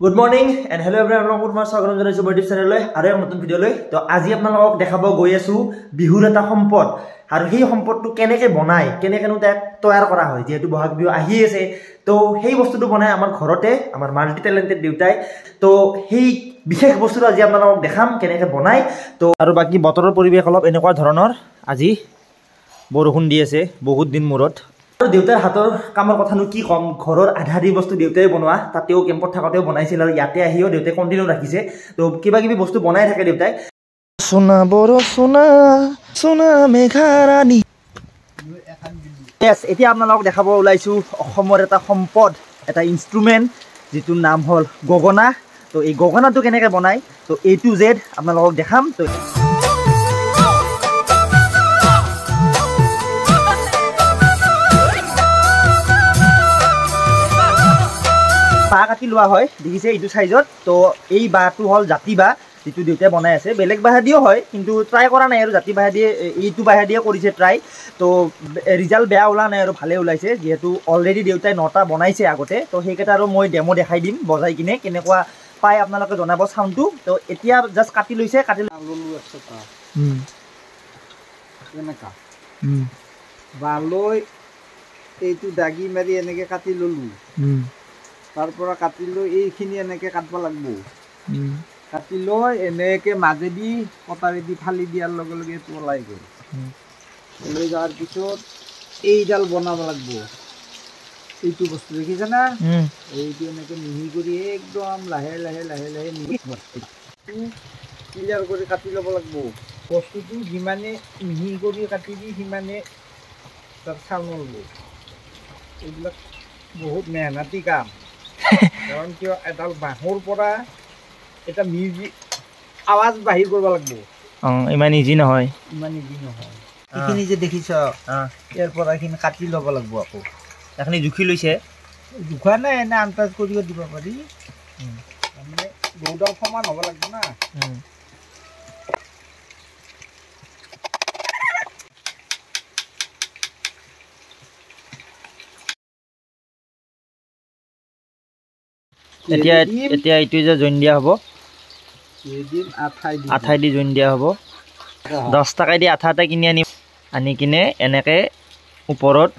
Good morning and hello everyone. Welcome to our YouTube channel. Are you নতুন video লৈ তো আজি আপোনালোকক দেখাব গৈ আছো বিহুৰ এটা সম্পদ আৰু সেই সম্পদটো কেনেকৈ বনায় কেনেকৈ তৈয়াৰ কৰা হয় যেহেতু বহাগ বিহু আহি আছে তো সেই বস্তুটো বনায় আমাৰ ঘৰতে আমাৰ মাল্টি টেলেন্টেড দেউতাই তো সেই বিশেষ বস্তুটো আজি আপোনালোকক দেখাম কেনেকৈ বনায় তো আৰু বাকি বতৰৰ পৰিৱেশ অলপ এনেকুৱা ধৰণৰ আজি বৰষুণ দি আছে বহুত দিন মূৰত দেউতাৰ হাতৰ কামৰ কথানো কি কম ঘৰৰ আধা দি বস্তু দেউতাই বনোৱা তাতেও কেম্পত থাকতেও বনাইছিল আৰু ইয়াতে আহিও দেউতাই কন্টিনিউ ৰাখিছে তো কিবা কিবি বস্তু বনাই থাকে দেউতাই সোনা বড় সোনা সোনা মেঘাৰাণী এতিয়া আপোনালোকক দেখাব ওলাইছো অসমৰ এটা সম্পদ এটা ইনষ্ট্ৰুমেণ্ট যিটোৰ নাম হ'ল গগনা তো এই গগনাটো কেনেকৈ বনায় তো A to Z আপোনালোকক দেখাম তো বাঁহ কাটি লোৱা হয় দেখিছে এইটো সাইজত তো এই বাঁহটো হ'ল জাতি বাঁহ যেটো দেউতাই বনাই আছে বেলেগ বাঁহ দিও হয় কিন্তু ট্রাই কৰা নাই আৰু জাতি বাঁহ দিয়ে এইটো বাঁহ দিয়ে কৰিছে ট্ৰাই তো ৰিজাল্ট বেয়া ওলা নাই আৰু ভালে ওলাইছে যেহেতু অলৰেডি দেউতাই 9টা বনাইছে আগতে তো সেইকেইটা আৰু মই ডেমো দেখাই দিম বজাই কিনে কেনেকুৱা পাই আপোনালোকে জনাব সাউন্ডটো তো এতিয়া জাস্ট কাটি লৈছে কাটি ললো একটা এনেকা বালৈ এইটো দাগি মাৰি এনেকে কাটি ললো তাৰপৰ কাটিলো এইখিনি এনেকে কাটবা লাগবো কাটিলো এনেকে মাজেদি কটাৰেদি ফালি দিয়াৰ লগে লগে এটো ওলাই গ'ল ওলাই যাওয়ার পিছত এইডাল বনাব লাগবো এইটো বস্তু দেখিছা না এইটো এনেকে মিহি কৰি একদম লাহে লাহে লাহে লাহে মিহি ক্লিয়াৰ কৰি কাটি ল'ব লাগবো বস্তুটো যিমানে মিহি কৰি কাটিবি সিমানে তাৰ চাউল ল'ব এইবিলাক বহুত মেহনতি কাম কাৰণ কিয় এডাল বাঁহৰ পৰা এটা মিউজিক আৱাজ বাহিৰ কৰিব লাগিব ইমান ইজি নহয় এইখিনি যে দেখিছ ইয়াৰ পৰা এইখিনি কাটি ল'ব লাগিব আকৌ এখনি জুখি লৈছে জুখা নাই এনে আন্দাজ কৰিব দিব পাৰি মানে দুডাল সমান হ'ব লাগিব না এতিয়া এইটো যে জইন দিয়া হ'ব এদিন আঠাই দি জইন দিয়া হ'ব 10 টাকা দি আঠা এটা কিনি আনি কিনে এনেকে ওপৰত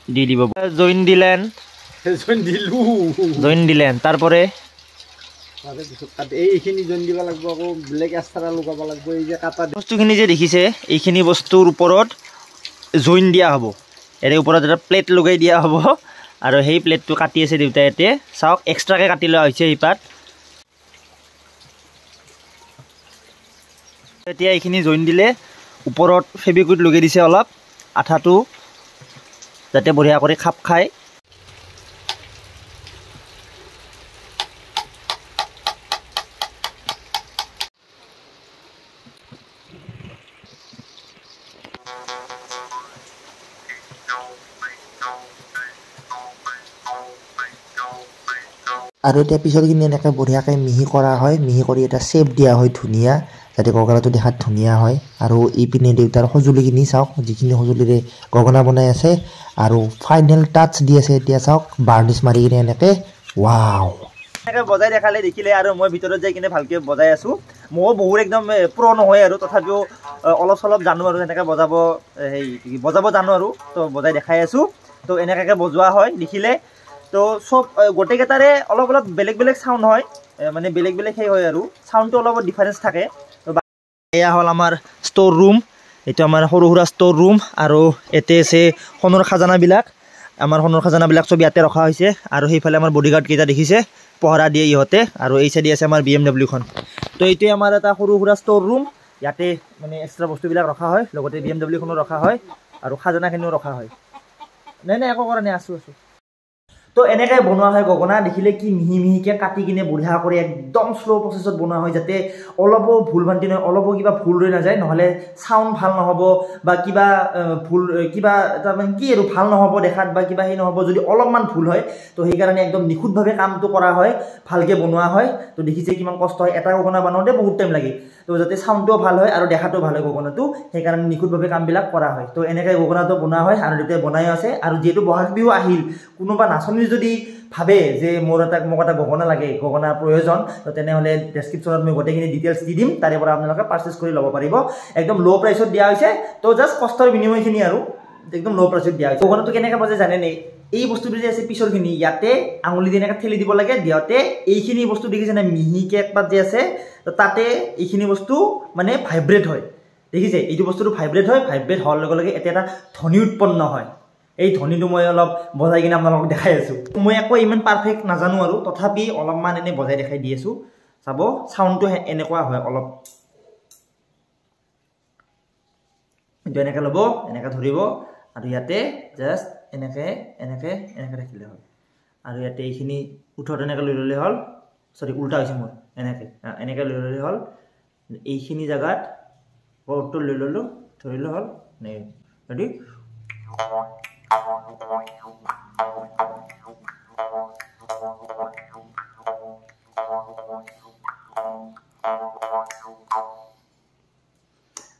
দি দিব জইন দিলেন তাৰপৰে এইখিনি জইন দিব লাগিব আকৌ ব্লেক এক্সট্ৰা লগাব লাগিব এই যে কাটা বস্তুখিনি যে দেখিছে এইখিনি বস্তুৰ ওপৰত জইন দিয়া হ'ব এৰে ওপৰত এটা প্লেট লগাই দিয়া হ'ব আৰু সেই প্লেটটো কাটি আছে দেউতাই এতে চাওক এক্সট্ৰাকে কাটি লোৱা হৈছে এই পাত এতিয়া এইখিনি জইন দিলে ওপৰত ফেব্ৰিকুইট লগাই দিছে অলপ আঠাটো যাতে বঢ়িয়া কৰি খাপ খায় আৰু এতিয়া পিছৰখিনি এনেকৈ বঢ়িয়াকৈ মিহি কৰা হয় মিহি কৰি এটা শেপ দিয়া হয় ধুনীয়া যাতে গগনাটো দেখাত ধুনীয়া হয় আৰু ইপিনে দেউতাৰ সঁজুলিখিনি চাওক যিখিনি সঁজুলিৰে গগনা বনাই আছে আৰু ফাইনেল টাচ দি আছে এতিয়া চাওক বাৰ্নিছ মাৰি কিনে এনেকৈ ৱাও এনেকৈ বজাই দেখালে দেখিলে আৰু মই ভিতৰত যাই কিনে ভালকৈ বজাই আছোঁ ময়ো বহুত একদম প্ৰ নহয় আৰু তথাপিও অলপ চলপ জানো আৰু এনেকৈ বজাব জানো আৰু তো বজাই দেখাই আছোঁ তো এনেকৈ বজোৱা হয় দেখিলে তো সব গোটেইকেইটাৰে অলপ অলপ বেলেগ বেলেগ সাউন্ড হয় মানে বেলেগ বেলেগ সেই হয় আৰু সাউন্ডটো অলপ ডিফাৰেন্স থাকে তো এয়া হ'ল আমাৰ ষ্ট'ৰ ৰুম এইটো আমাৰ সৰু সুৰা ষ্ট'ৰ ৰুম আৰু এতে আছে সোণৰ খাজানাবিলাক আমাৰ সোণৰ খাজানাবিলাক চব ইয়াতে ৰখা হৈছে আৰু সেইফালে আমাৰ বডিগাৰ্ড কেইটা দেখিছে পহৰা দিয়ে ইহঁতে আৰু এই চাইডে আছে আমাৰ BMW খন তো এইটোৱে আমাৰ এটা সৰু সুৰা ষ্ট'ৰ ৰুম ইয়াতে মানে এক্সট্ৰা বস্তুবিলাক ৰখা হয় লগতে BMW খনো ৰখা হয় আৰু খাজানাখিনিও ৰখা হয় নাই একো কৰা নাই আছোঁ তো এনেকৈ বনোৱা হয় গগনা দেখিলে কি মিহি মিহিকৈ কাটি কিনে বঢ়িয়া কৰি একদম শ্ল' প্ৰচেছত বনোৱা হয় যাতে অলপো ভুল ভ্ৰান্তি নহয় অলপো কিবা ভুল ৰৈ নাযায় নহ'লে চাউণ্ড ভাল নহ'ব বা কিবা ভুল কিবা তাৰমানে কি আৰু ভাল নহ'ব দেখাত বা কিবা সেই নহ'ব যদি অলপমান ভুল হয় তো সেইকাৰণে একদম নিখুঁতভাৱে কামটো কৰা হয় ভালকৈ বনোৱা হয় তো দেখিছে কিমান কষ্ট হয় এটা গগনা বনাওঁতে বহুত টাইম লাগে তো যাতে সাউণ্ডটো ভাল হয় আৰু দেখাটো ভাল হয় গগনাটো সেইকাৰণে নিখুঁতভাৱে কামবিলাক কৰা হয় তো এনেকৈ গগনাটো বনোৱা হয় আৰু দেউতাই বনাই আছে আৰু যিহেতু বহাগ বিহু আহিল কোনোবা নাচনী যদি ভাবে যে মোক এটা গগনা লাগে গগনাৰ প্ৰয়োজন তো তেনেহ'লে ডেছক্ৰিপশ্যনত মই গোটেইখিনি ডিটেইলছ দি দিম তাৰে পৰা আপোনালোকে পাৰ্চেছ কৰি ল'ব পাৰিব একদম ল' প্ৰাইচত দিয়া হৈছে তো জাষ্ট কষ্টৰ বিনিময়খিনি আৰু একদম ল' প্ৰাইচত দিয়া হৈছে গগনাটো কেনেকৈ বজায় জানেনে এই বস্তুটো যে আছে পিছৰখিনি ইয়াতে আঙুলি দি এনেকৈ ঠেলি দিব লাগে দিওঁতে এইখিনি বস্তু দেখিছেনে মিহিকৈ একপাত যে আছে তো তাতে এইখিনি বস্তু মানে ভাইব্ৰেট হয় দেখিছে এইটো বস্তুটো ভাইব্ৰেট হয় ভাইব্ৰেট হোৱাৰ লগে লগে এটা ধ্বনি উৎপন্ন হয় এই ধ্বনিটো মই অলপ বজাই কিনে আপোনালোকক দেখাই আছোঁ মই একো ইমান পাৰফেক্ট নাজানো আৰু তথাপি অলপমান এনেই বজাই দেখাই দি আছোঁ চাব চাউণ্ডটো এনেকুৱা হয় অলপ এইটো এনেকৈ ল'ব এনেকৈ ধৰিব আৰু ইয়াতে জাষ্ট এনেকৈ ৰাখিলে হ'ল আৰু ইয়াতে এইখিনি উঠত এনেকৈ লৈ ল'লে হ'ল সৰি উল্টা হৈছে মোৰ এনেকৈ লৈ ল'লে হ'ল এইখিনি জেগাত ওপৰটো লৈ ল'লোঁ ধৰিলোঁ হ'ল ৰেডি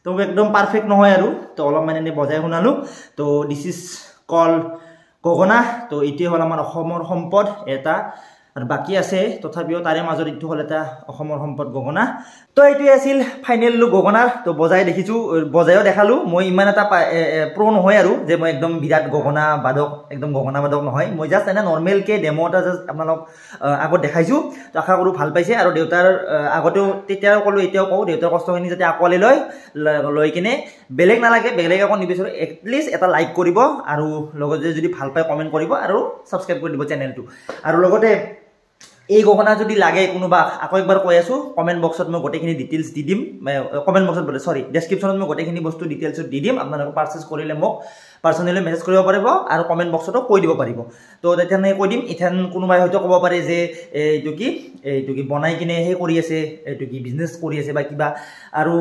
তো একদম পাৰফেক্ট নহয় আৰু তো অলপমান এনেই বজাই শুনালোঁ তো দিছ ইজ কল গগনা তো এইটোৱে হ'ল আমাৰ অসমৰ সম্পদ এটা আৰু বাকী আছে তথাপিও তাৰে মাজত এইটো হ'ল এটা অসমৰ সম্পদ গগনা তো এইটোৱে আছিল ফাইনেল লুক গগনাৰ তো বজাই দেখিছোঁ বজায়ো দেখালোঁ মই ইমান এটা প্ৰ নহয় আৰু যে মই একদম বিৰাট গগনা বাদক একদম গগনা বাদক নহয় মই জাষ্ট এনে নৰ্মেলকৈ ডেমো এটা জাষ্ট আপোনালোক আগত দেখাইছোঁ তো আশা কৰোঁ ভাল পাইছে আৰু দেউতাৰ আগতেও তেতিয়াও ক'লোঁ এতিয়াও কওঁ দেউতাৰ কষ্টখিনি যাতে আঁকোৱালি লৈ কিনে বেলেগ নালাগে বেলেগ একো নিবিচাৰোঁ এটলিষ্ট এটা লাইক কৰিব আৰু লগতে যদি ভাল পায় কমেণ্ট কৰিব আৰু ছাবস্ক্ৰাইব কৰি দিব চেনেলটো আৰু লগতে এই গগনা যদি লাগে কোনোবা আকৌ একবাৰ কৈ আছোঁ কমেণ্ট বক্সত মই গোটেইখিনি ডিটেইলছ দি দিম কমেণ্ট বক্সত বোলে সৰি ডেছক্ৰিপশ্যনত মই গোটেইখিনি বস্তু ডিটেইলছত দি দিম আপোনালোকে পাৰ্চেছ কৰিলে মোক পাৰ্চনেলি মেছেজ কৰিব পাৰিব আৰু কমেণ্ট বক্সতো কৈ দিব পাৰিব তো তেতিয়া কৈ দিম ইথান কোনোবাই হয়তো ক'ব পাৰে যে এইটো কি বনাই কিনে সেই কৰি আছে এইটো কি বিজনেছ কৰি আছে বা কিবা আৰু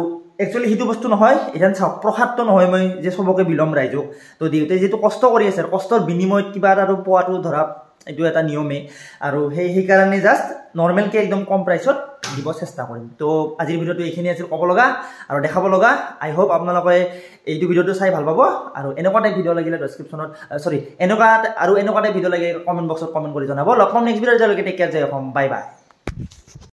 একচুৱেলি সেইটো বস্তু নহয় ইথান চাওক প্ৰসাদটো নহয় মই যে চবকে বিলম ৰাইজক তো দেউতাই যিটো কষ্ট কৰি আছে আৰু কষ্টৰ বিনিময়ত কিবা এটা আৰু পোৱাটো ধৰা এইটো এটা নিয়মে আৰু সেইকাৰণে জাষ্ট নৰ্মেলকৈ একদম কম প্ৰাইচত দিব চেষ্টা কৰিম তো আজিৰ ভিডিঅ'টো এইখিনি আছিল ক'ব লগা আৰু দেখাব লগা আই হোপ আপোনালোকে এইটো ভিডিঅ'টো চাই ভাল পাব আৰু এনেকুৱা টাইপ ভিডিঅ' লাগিলে ডেছক্ৰিপশ্যনত এনেকুৱা টাইপ ভিডিঅ' লাগে কমেণ্ট বক্সত কমেণ্ট কৰি জনাব লগ পাম নেক্সট ভিডিঅ'ত যেতিয়ালৈকে টেক কেয়াৰ জয় অসম বাই বাই